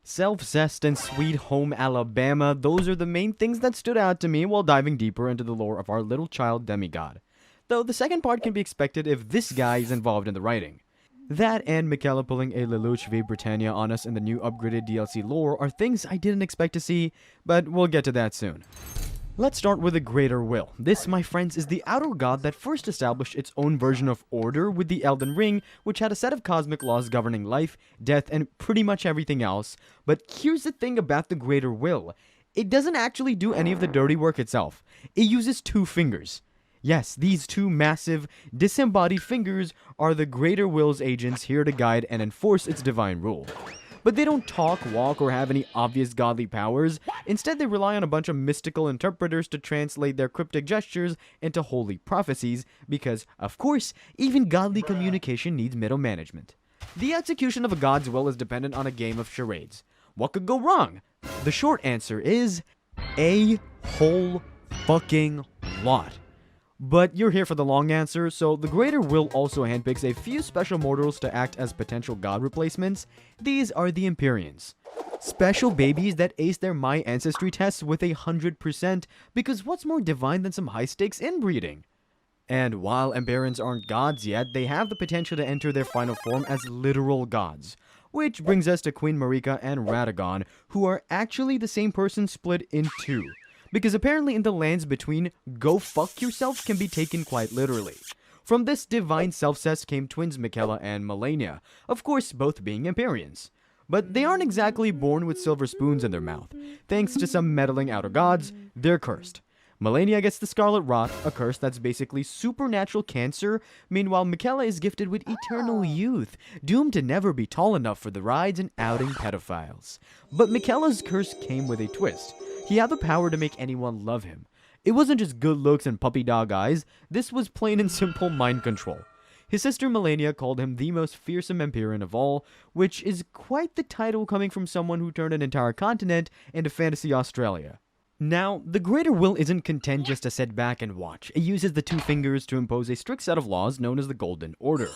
Self-zest and Sweet Home Alabama, those are the main things that stood out to me while diving deeper into the lore of our little child demigod. Though the second part can be expected if this guy is involved in the writing. That and Miquella pulling a Lelouch v Britannia on us in the new upgraded DLC lore are things I didn't expect to see, but we'll get to that soon. Let's start with the Greater Will. This, my friends, is the outer god that first established its own version of order with the Elden Ring, which had a set of cosmic laws governing life, death, and pretty much everything else. But here's the thing about the Greater Will. It doesn't actually do any of the dirty work itself. It uses two fingers. Yes, these two massive, disembodied fingers are the Greater Will's agents here to guide and enforce its divine rule. But they don't talk, walk, or have any obvious godly powers. Instead, they rely on a bunch of mystical interpreters to translate their cryptic gestures into holy prophecies, because, of course, even godly communication needs middle management. The execution of a god's will is dependent on a game of charades. What could go wrong? The short answer is a whole fucking lot. But you're here for the long answer, so the Greater Will also handpicks a few special mortals to act as potential god replacements. These are the Empyreans. Special babies that ace their My Ancestry tests with 100%, because what's more divine than some high-stakes inbreeding? And while Empyreans aren't gods yet, they have the potential to enter their final form as literal gods. Which brings us to Queen Marika and Radagon, who are actually the same person split in two. Because apparently in the lands between, go fuck yourself can be taken quite literally. From this divine self-cess came twins Miquella and Melania, of course both being Empyreans. But they aren't exactly born with silver spoons in their mouth. Thanks to some meddling outer gods, they're cursed. Melania gets the Scarlet Rot, a curse that's basically supernatural cancer. Meanwhile, Miquella is gifted with eternal youth, doomed to never be tall enough for the rides and outing pedophiles. But Miquella's curse came with a twist. He had the power to make anyone love him. It wasn't just good looks and puppy dog eyes, this was plain and simple mind control. His sister Melania called him the most fearsome Empyrean of all, which is quite the title coming from someone who turned an entire continent into fantasy Australia. Now, the Greater Will isn't content just to sit back and watch. It uses the two fingers to impose a strict set of laws known as the Golden Order.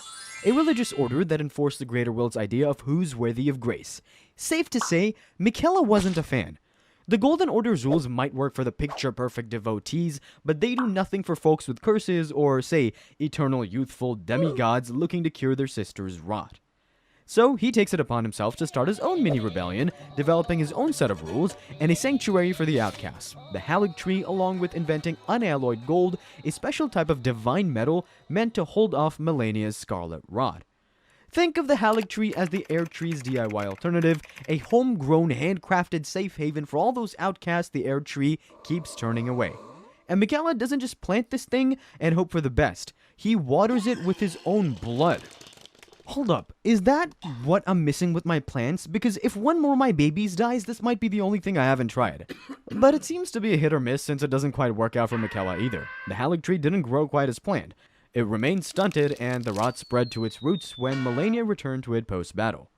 A religious order that enforced the Greater Will's idea of who's worthy of grace. Safe to say, Miquella wasn't a fan. The Golden Order's rules might work for the picture-perfect devotees, but they do nothing for folks with curses or, say, eternal youthful demigods looking to cure their sister's rot. So he takes it upon himself to start his own mini-rebellion, developing his own set of rules and a sanctuary for the outcasts, the Halig Tree, along with inventing unalloyed gold, a special type of divine metal meant to hold off Melania's Scarlet Rot. Think of the Halig Tree as the Air Tree's DIY alternative, a homegrown, handcrafted safe haven for all those outcasts the Air Tree keeps turning away. And Miquella doesn't just plant this thing and hope for the best, he waters it with his own blood. Hold up, is that what I'm missing with my plants? Because if one more of my babies dies, this might be the only thing I haven't tried. But it seems to be a hit or miss since it doesn't quite work out for Miquella either. The Halig Tree didn't grow quite as planned. It remained stunted, and the rot spread to its roots when Melania returned to it post-battle.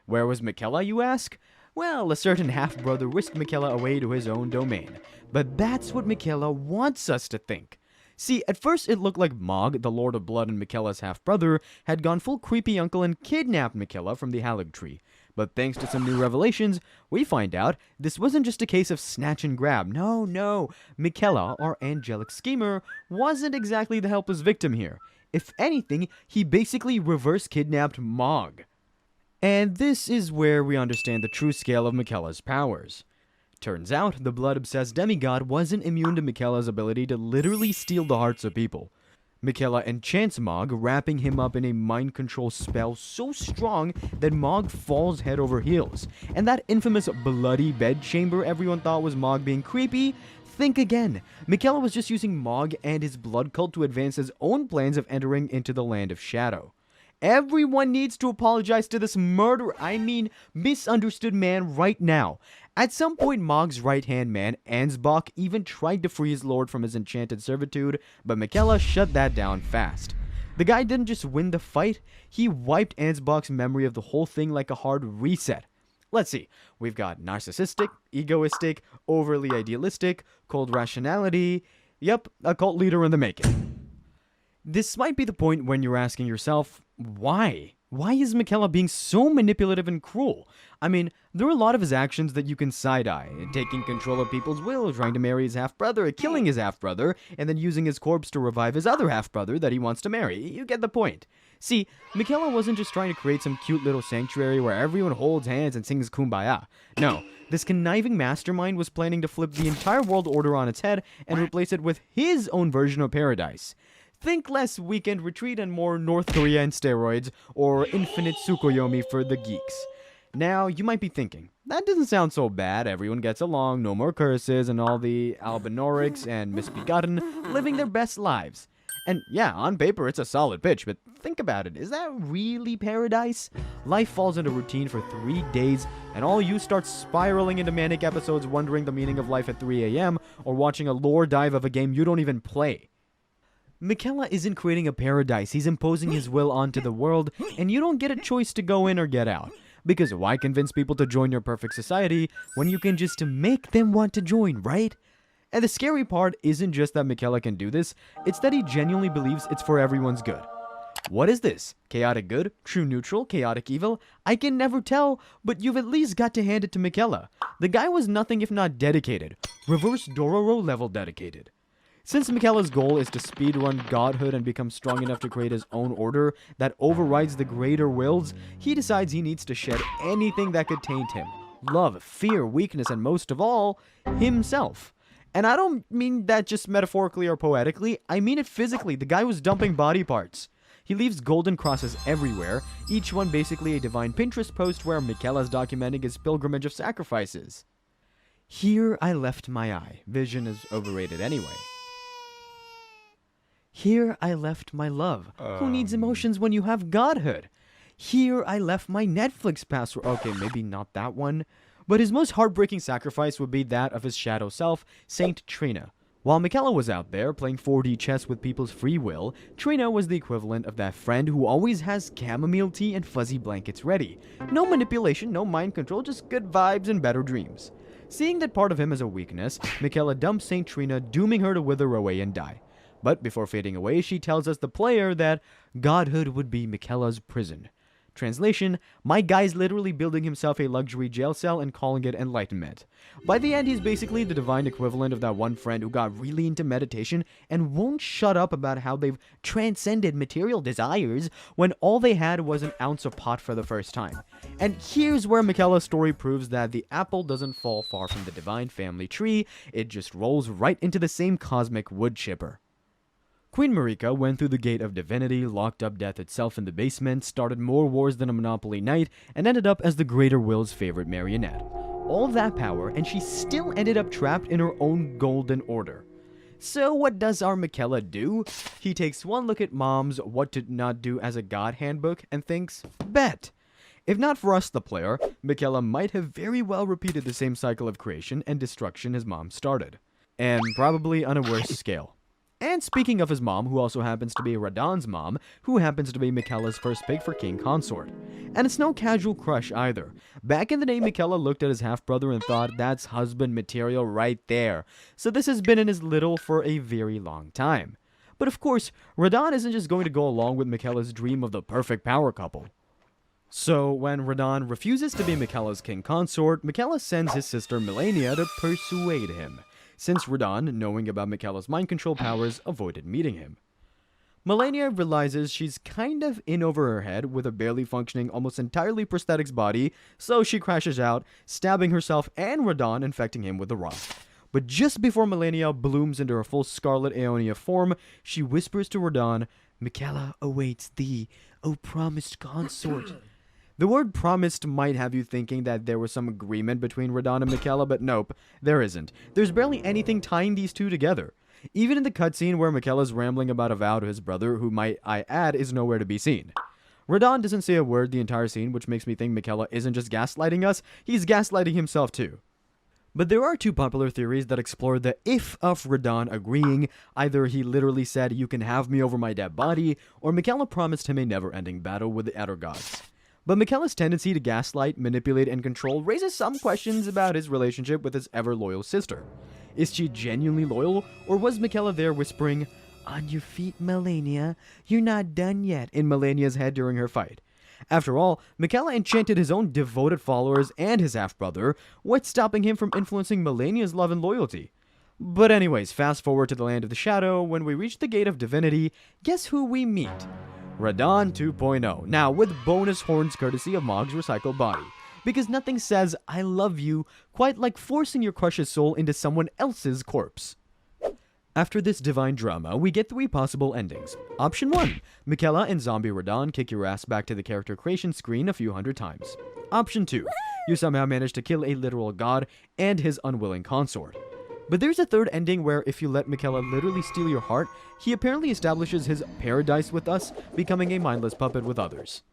Where was Miquella, you ask? Well, a certain half-brother whisked Miquella away to his own domain. But that's what Miquella wants us to think. See, at first it looked like Mog, the Lord of Blood and Miquella's half-brother, had gone full creepy uncle and kidnapped Miquella from the Halig Tree. But thanks to some new revelations, we find out this wasn't just a case of snatch and grab. No. Miquella, our angelic schemer, wasn't exactly the helpless victim here. If anything, he basically reverse kidnapped Mog. And this is where we understand the true scale of Miquella's powers. Turns out, the blood-obsessed demigod wasn't immune to Miquella's ability to literally steal the hearts of people. Miquella enchants Mog, wrapping him up in a mind control spell so strong that Mog falls head over heels. And that infamous bloody bedchamber everyone thought was Mog being creepy? Think again. Miquella was just using Mog and his blood cult to advance his own plans of entering into the Land of Shadow. Everyone needs to apologize to this misunderstood man right now. At some point, Mog's right-hand man, Ansbach, even tried to free his lord from his enchanted servitude, but Miquella shut that down fast. The guy didn't just win the fight, he wiped Ansbach's memory of the whole thing like a hard reset. Let's see, we've got narcissistic, egoistic, overly idealistic, cold rationality, yep, a cult leader in the making. This might be the point when you're asking yourself, why? Why is Miquella being so manipulative and cruel? I mean, there are a lot of his actions that you can side-eye. Taking control of people's will, trying to marry his half-brother, killing his half-brother, and then using his corpse to revive his other half-brother that he wants to marry. You get the point. See, Miquella wasn't just trying to create some cute little sanctuary where everyone holds hands and sings Kumbaya. No, this conniving mastermind was planning to flip the entire world order on its head and replace it with his own version of paradise. Think less weekend retreat and more North Korea and steroids, or infinite Tsukuyomi for the geeks. Now, you might be thinking, that doesn't sound so bad, everyone gets along, no more curses, and all the albinorics and misbegotten living their best lives. And yeah, on paper it's a solid pitch, but think about it, is that really paradise? Life falls into routine for 3 days, and all you start spiraling into manic episodes wondering the meaning of life at 3 a.m., or watching a lore dive of a game you don't even play. Miquella isn't creating a paradise, he's imposing his will onto the world, and you don't get a choice to go in or get out. Because why convince people to join your perfect society when you can just make them want to join, right? And the scary part isn't just that Miquella can do this, it's that he genuinely believes it's for everyone's good. What is this? Chaotic good? True neutral? Chaotic evil? I can never tell, but you've at least got to hand it to Miquella. The guy was nothing if not dedicated. Reverse Dororo level dedicated. Since Miquella's goal is to speedrun godhood and become strong enough to create his own order that overrides the greater wills, he decides he needs to shed anything that could taint him. Love, fear, weakness, and most of all, himself. And I don't mean that just metaphorically or poetically, I mean it physically. The guy was dumping body parts. He leaves golden crosses everywhere, each one basically a divine Pinterest post where Miquella's documenting his pilgrimage of sacrifices. Here I left my eye. Vision is overrated anyway. Here I left my love. Who needs emotions when you have godhood? Here I left my Netflix password. Okay, maybe not that one. But his most heartbreaking sacrifice would be that of his shadow self, Saint Trina. While Miquella was out there playing 4D chess with people's free will, Trina was the equivalent of that friend who always has chamomile tea and fuzzy blankets ready. No manipulation, no mind control, just good vibes and better dreams. Seeing that part of him as a weakness, Miquella dumps Saint Trina, dooming her to wither away and die. But before fading away, she tells us the player that godhood would be Miquella's prison. Translation, my guy's literally building himself a luxury jail cell and calling it enlightenment. By the end, he's basically the divine equivalent of that one friend who got really into meditation and won't shut up about how they've transcended material desires when all they had was an ounce of pot for the first time. And here's where Miquella's story proves that the apple doesn't fall far from the divine family tree, it just rolls right into the same cosmic wood chipper. Queen Marika went through the gate of divinity, locked up death itself in the basement, started more wars than a Monopoly knight, and ended up as the greater will's favorite marionette. All that power, and she still ended up trapped in her own golden order. So what does our Miquella do? He takes one look at Mom's What to Not Do as a God handbook and thinks, bet! If not for us, the player, Miquella might have very well repeated the same cycle of creation and destruction his mom started. And probably on a worse scale. And speaking of his mom, who also happens to be Radahn's mom, who happens to be Miquella's first pick for king consort. And it's no casual crush either. Back in the day, Miquella looked at his half-brother and thought, that's husband material right there. So this has been in his little for a very long time. But of course, Radahn isn't just going to go along with Miquella's dream of the perfect power couple. So when Radahn refuses to be Miquella's king consort, Miquella sends his sister Melania to persuade him, since Radahn, knowing about Miquella's mind control powers, avoided meeting him. Melania realizes she's kind of in over her head with a barely functioning, almost entirely prosthetics body, so she crashes out, stabbing herself and Radahn, infecting him with the rot. But just before Melania blooms into her full Scarlet Aeonia form, she whispers to Radahn, Miquella awaits thee, O promised consort. The word promised might have you thinking that there was some agreement between Radahn and Miquella, but nope, there isn't. There's barely anything tying these two together. Even in the cutscene where Miquella's rambling about a vow to his brother, who might I add is nowhere to be seen. Radahn doesn't say a word the entire scene, which makes me think Miquella isn't just gaslighting us, he's gaslighting himself too. But there are two popular theories that explore the if of Radahn agreeing. Either he literally said, you can have me over my dead body, or Miquella promised him a never-ending battle with the Elder Gods. But Miquella's tendency to gaslight, manipulate, and control raises some questions about his relationship with his ever-loyal sister. Is she genuinely loyal, or was Miquella there whispering, on your feet, Melania, you're not done yet, in Melania's head during her fight? After all, Miquella enchanted his own devoted followers and his half-brother, what's stopping him from influencing Melania's love and loyalty? But anyways, fast forward to the Land of the Shadow. When we reach the Gate of Divinity, guess who we meet? Radon 2.0, now with bonus horns courtesy of Mog's recycled body. Because nothing says, I love you, quite like forcing your crush's soul into someone else's corpse. After this divine drama, we get 3 possible endings. Option 1, Miquella and Zombie Radon kick your ass back to the character creation screen a few hundred times. Option 2, you somehow manage to kill a literal god and his unwilling consort. But there's a third ending where if you let Miquella literally steal your heart, he apparently establishes his paradise with us, becoming a mindless puppet with others.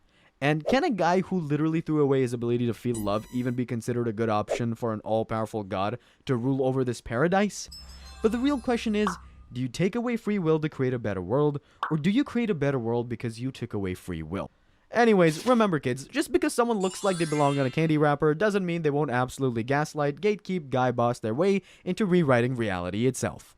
And can a guy who literally threw away his ability to feel love even be considered a good option for an all-powerful god to rule over this paradise? But the real question is, do you take away free will to create a better world, or do you create a better world because you took away free will? Anyways, remember kids, just because someone looks like they belong on a candy wrapper doesn't mean they won't absolutely gaslight, gatekeep, guy boss their way into rewriting reality itself.